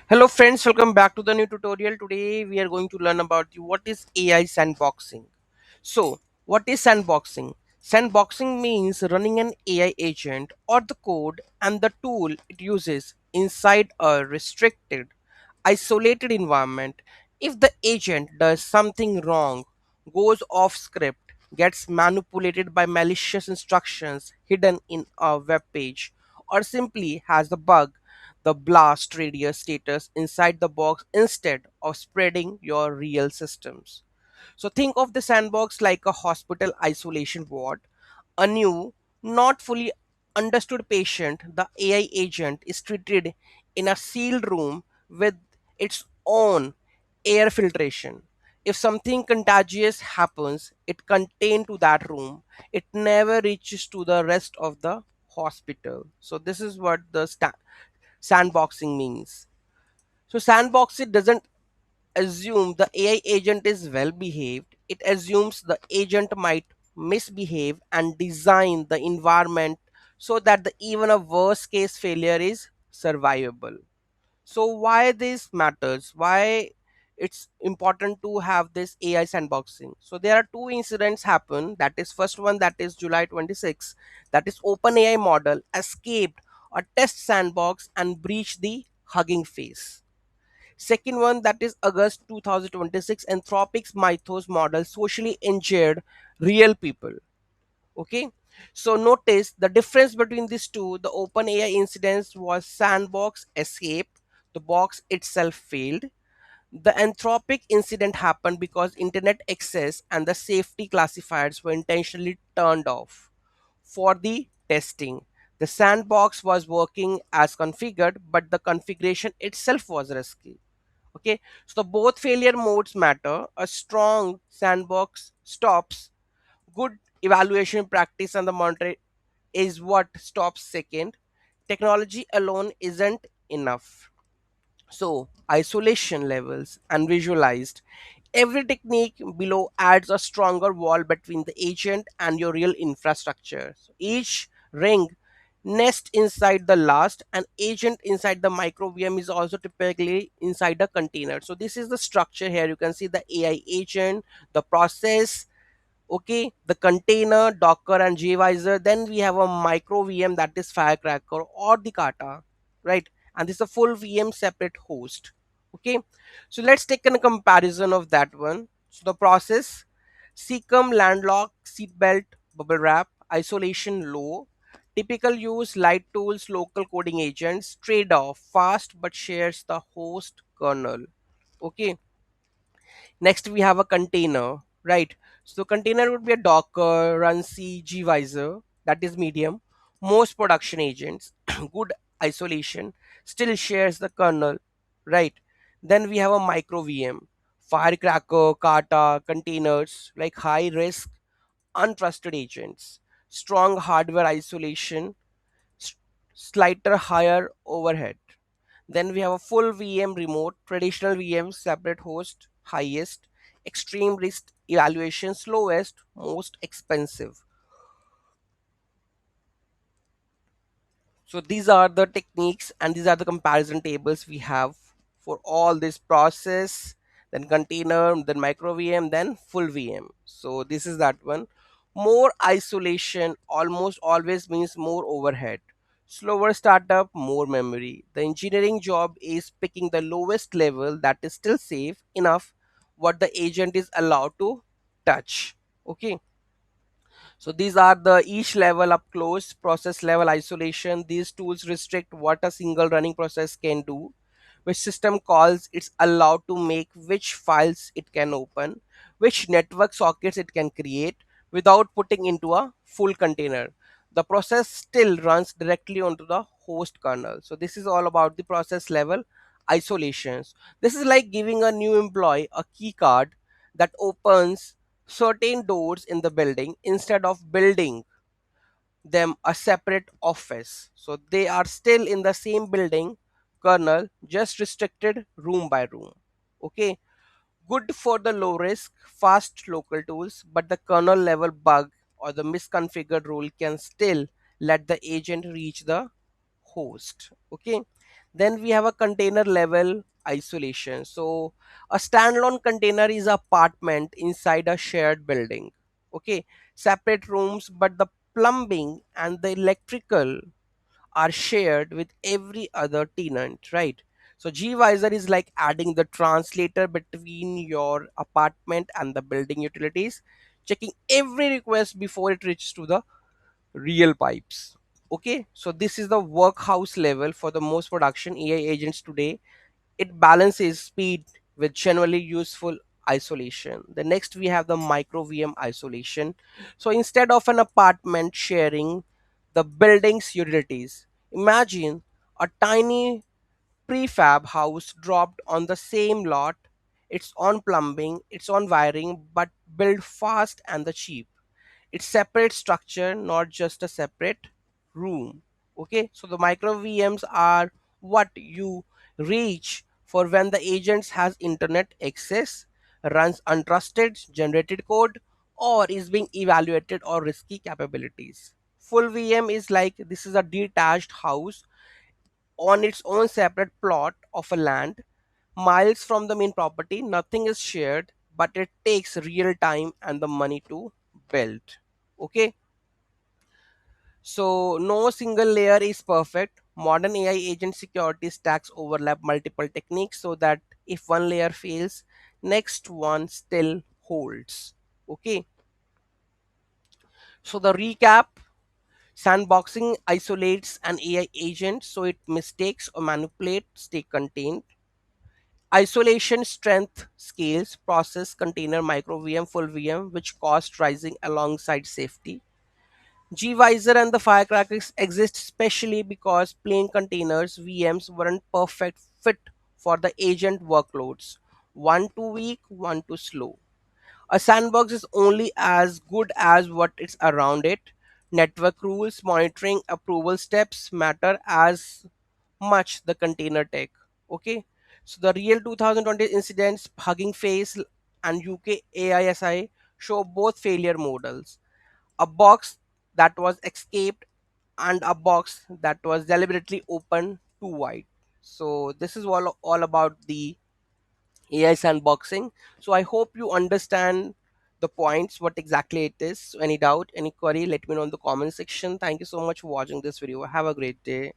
Hello friends, welcome back to the new tutorial. Today we are going to learn about what is AI sandboxing. So, what is sandboxing? Sandboxing means running an AI agent or the code and the tool it uses inside a restricted, isolated environment. If the agent does something wrong, goes off script, gets manipulated by malicious instructions hidden in a web page, or simply has the bug, the blast radius status inside the box instead of spreading your real systems. So think of the sandbox like a hospital isolation ward. A new, not fully understood patient, the AI agent is treated in a sealed room with its own air filtration. If something contagious happens, it contained to that room. It never reaches to the rest of the hospital. So this is what the sandboxing means. So sandboxing doesn't assume the AI agent is well behaved. It assumes the agent might misbehave and design the environment so that the even a worst case failure is survivable. So why this matters? Why it's important to have this AI sandboxing? So there are two incidents happen. That is first one, that is July 26. That is OpenAI model escaped a test sandbox and breached the Hugging Face. Second one, that is August 2026, Anthropic's Mythos model socially injured real people. Okay, so notice the difference between these two. The OpenAI incidents was sandbox escape, the box itself failed. The Anthropic incident happened because internet access and the safety classifiers were intentionally turned off for the testing. The sandbox was working as configured, but the configuration itself was risky. Okay, so both failure modes matter. A strong sandbox stops good evaluation practice, and the monitor is what stops second. Technology alone isn't enough. So isolation levels and visualized. Every technique below adds a stronger wall between the agent and your real infrastructure. So each ring nest inside the last, and agent inside the micro VM is also typically inside a container. So this is the structure here. You can see the AI agent, the process, okay, the container, Docker and gvisor. Then we have a micro VM, that is Firecracker or the Kata, right? And this is a full VM separate host. Okay, so let's take a comparison of that one. So the process: Secum, landlock, seatbelt, bubble wrap, isolation low, typical use, light tools, local coding agents, trade-off, fast but shares the host kernel. Okay, next we have a container, right? So container would be a Docker, runc, gvisor, that is medium. Most production agents, good isolation, still shares the kernel, right? Then we have a micro VM, Firecracker, Kata, containers, like high risk, untrusted agents, strong hardware isolation, s- slighter higher overhead. Then we have a full VM remote, traditional VM, separate host, highest, extreme risk evaluation, slowest, most expensive. So these are the techniques and these are the comparison tables we have for all this process, then container, then micro VM, then full VM. So this is that one. More isolation almost always means more overhead. Slower startup, more memory. The engineering job is picking the lowest level that is still safe enough what the agent is allowed to touch. Okay, so these are the each level up close, process level isolation. These tools restrict what a single running process can do, which system calls it's allowed to make, which files it can open, which network sockets it can create without putting into a full container. The process still runs directly onto the host kernel. So this is all about the process level isolations. This is like giving a new employee a key card that opens certain doors in the building instead of building them a separate office. So they are still in the same building kernel, just restricted room by room. Okay, good for the low risk, fast local tools, but the kernel level bug or the misconfigured rule can still let the agent reach the host. Okay, Then we have a container level isolation. So a standalone container is an apartment inside a shared building. Okay, separate rooms, but the plumbing and the electrical are shared with every other tenant, right? So gvisor is like adding the translator between your apartment and the building utilities, checking every request before it reaches to the real pipes. Okay, so this is the workhouse level for the most production AI agents today. It balances speed with generally useful isolation. The next we have the micro VM isolation. So instead of an apartment sharing the building's utilities, imagine a tiny prefab house dropped on the same lot. It's on plumbing, it's on wiring, but built fast and the cheap. It's separate structure, not just a separate room. Okay, so the micro VMs are what you reach for when the agents has internet access, runs untrusted generated code, or is being evaluated or risky capabilities. Full VM is like this is a detached house on its own separate plot of a land miles from the main property. Nothing is shared, but it takes real time and the money to build. Okay, so no single layer is perfect. Modern AI agent security stacks overlap multiple techniques so that if one layer fails, next one still holds. Okay, so the recap: sandboxing isolates an AI agent so it mistakes or manipulates stay contained. Isolation strength scales process container micro VM full VM, which cost rising alongside safety. gvisor and the firecrackers exist specially because plain containers VMs weren't perfect fit for the agent workloads. One too weak, one too slow. A sandbox is only as good as what is around it. Network rules, monitoring, approval steps matter as much the container tech. Okay, so the real 2020 incidents, Hugging Face and UK AISI, show both failure models: a box that was escaped and a box that was deliberately open too wide. So this is all about the AI sandboxing. So I hope you understand the points, what exactly it is. So any doubt, any query, let me know in the comment section. Thank you so much for watching this video. Have a great day.